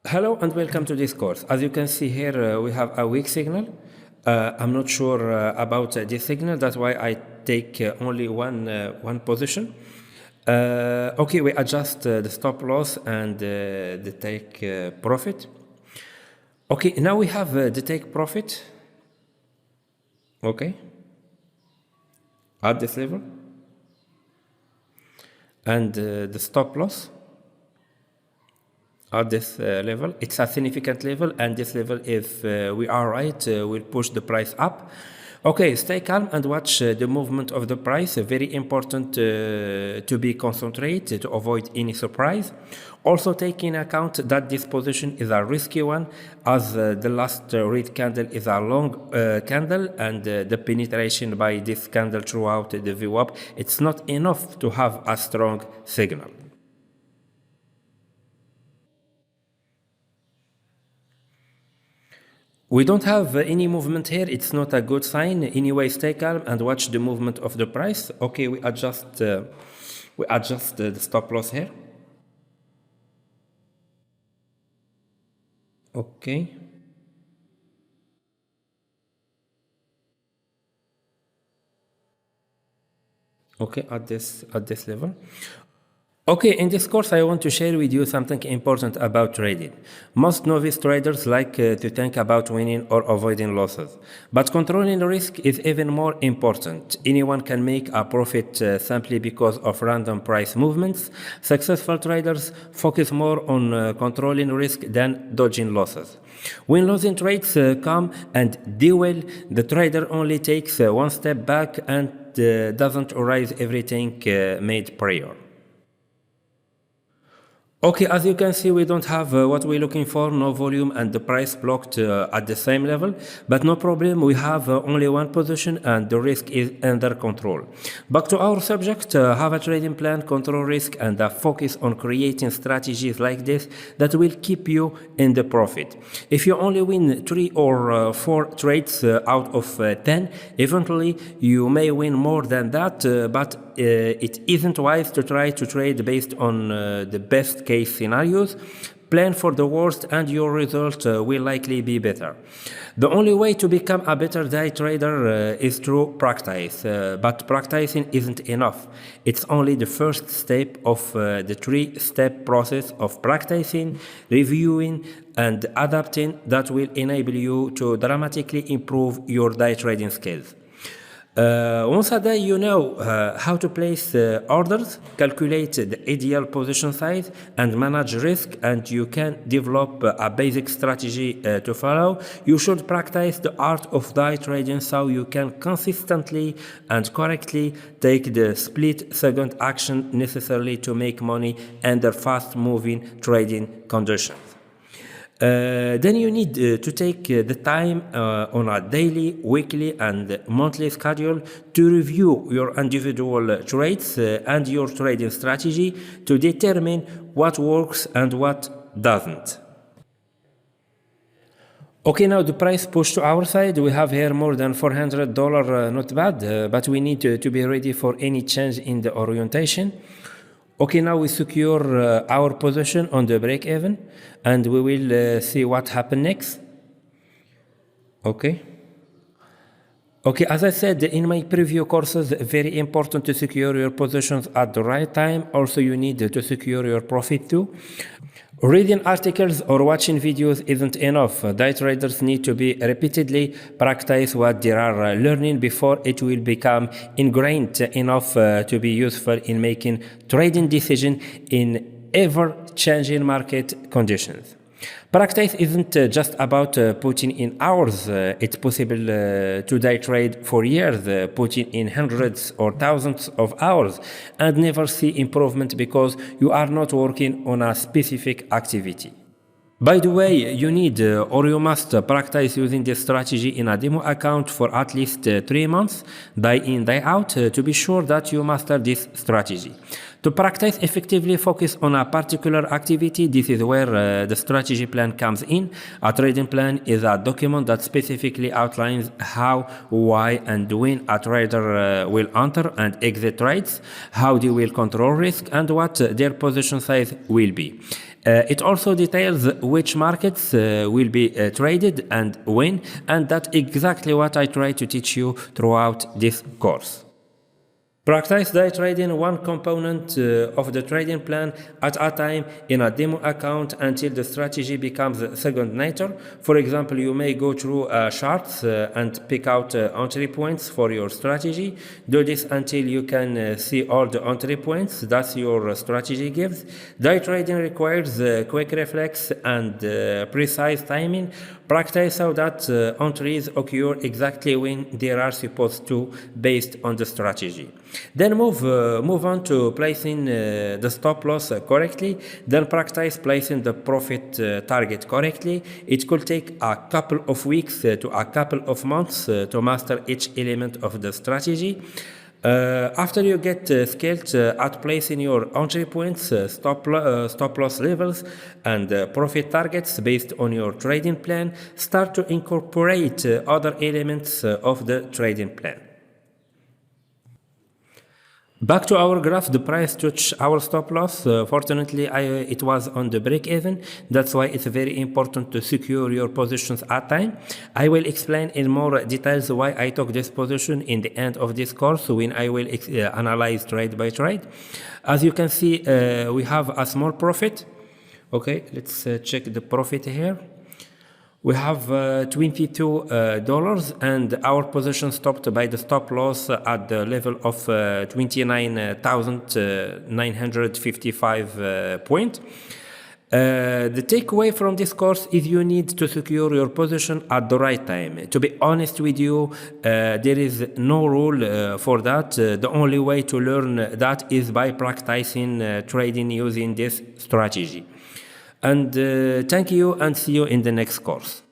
Hello and welcome to this course. As you can see here, we have a weak signal. I'm not sure about this signal. That's why I take only one position. Okay, we adjust the stop loss and the take profit. Okay, now we have the take profit. Okay, at this level, and the stop loss at this level. It's a significant level, and this level, if we are right, will push the price up. Okay, stay calm and watch the movement of the price. Very important to be concentrated to avoid any surprise. Also take in account that this position is a risky one, as the last red candle is a long candle, and the penetration by this candle throughout the VWAP, it's not enough to have a strong signal. We don't have any movement here. It's not a good sign. Anyway, stay calm and watch the movement of the price. Okay, we adjust the stop loss here. Okay. Okay, at this level. Okay, in this course, I want to share with you something important about trading. Most novice traders like to think about winning or avoiding losses, but controlling risk is even more important. Anyone can make a profit simply because of random price movements. Successful traders focus more on controlling risk than dodging losses. When losing trades come and do well, the trader only takes one step back and doesn't erase everything made prior. Okay, as you can see, we don't have what we're looking for, no volume, and the price blocked at the same level, but no problem, we have only one position and the risk is under control. Back to our subject, have a trading plan, control risk, and focus on creating strategies like this that will keep you in the profit. If you only win 3 or 4 trades out of 10, eventually you may win more than that, but it isn't wise to try to trade based on the best case scenarios. Plan for the worst and your result will likely be better. The only way to become a better day trader is through practice, but practicing isn't enough. It's only the first step of the 3-step process of practicing, reviewing, and adapting that will enable you to dramatically improve your day trading skills. Once a day, you know how to place orders, calculate the ideal position size, and manage risk, and you can develop a basic strategy to follow. You should practice the art of day trading so you can consistently and correctly take the split-second action necessary to make money under fast-moving trading conditions. Then you need to take the time on a daily, weekly, and monthly schedule to review your individual trades and your trading strategy to determine what works and what doesn't. Okay, now the price pushed to our side. We have here more than $400, not bad, but we need to be ready for any change in the orientation. Okay, now we secure our position on the break-even, and we will see what happens next. Okay. Okay, as I said in my preview courses, very important to secure your positions at the right time. Also, you need to secure your profit too. Reading articles or watching videos isn't enough. Day traders need to be repeatedly practice what they are learning before it will become ingrained enough to be useful in making trading decisions in ever-changing market conditions. Practice isn't just about putting in hours. It's possible to day trade for years, putting in hundreds or thousands of hours and never see improvement because you are not working on a specific activity. By the way, you need or you must practice using this strategy in a demo account for at least 3 months, day in, day out, to be sure that you master this strategy. To practice effectively, focus on a particular activity. This is where the strategy plan comes in. A trading plan is a document that specifically outlines how, why, and when a trader will enter and exit trades, how they will control risk, and what their position size will be. It also details which markets will be traded and when, and that's exactly what I try to teach you throughout this course. Practice day trading one component of the trading plan at a time in a demo account until the strategy becomes second nature. For example, you may go through charts and pick out entry points for your strategy. Do this until you can see all the entry points that your strategy gives. Day trading requires quick reflex and precise timing. Practice so that entries occur exactly when they are supposed to based on the strategy. Then move on to placing the stop loss correctly. Then practice placing the profit target correctly. It could take a couple of weeks to a couple of months to master each element of the strategy. After you get skilled at placing your entry points, stop loss levels, and profit targets based on your trading plan, start to incorporate other elements of the trading plan. Back to our graph, the price touched our stop loss. Fortunately, it was on the break even. That's why it's very important to secure your positions at time. I will explain in more details why I took this position in the end of this course when I will analyze trade by trade. As you can see, we have a small profit. Okay, let's check the profit here. We have $22 and our position stopped by the stop loss at the level of 29,955 point. The takeaway from this course is you need to secure your position at the right time. To be honest with you, there is no rule for that. The only way to learn that is by practicing trading using this strategy. And thank you and see you in the next course.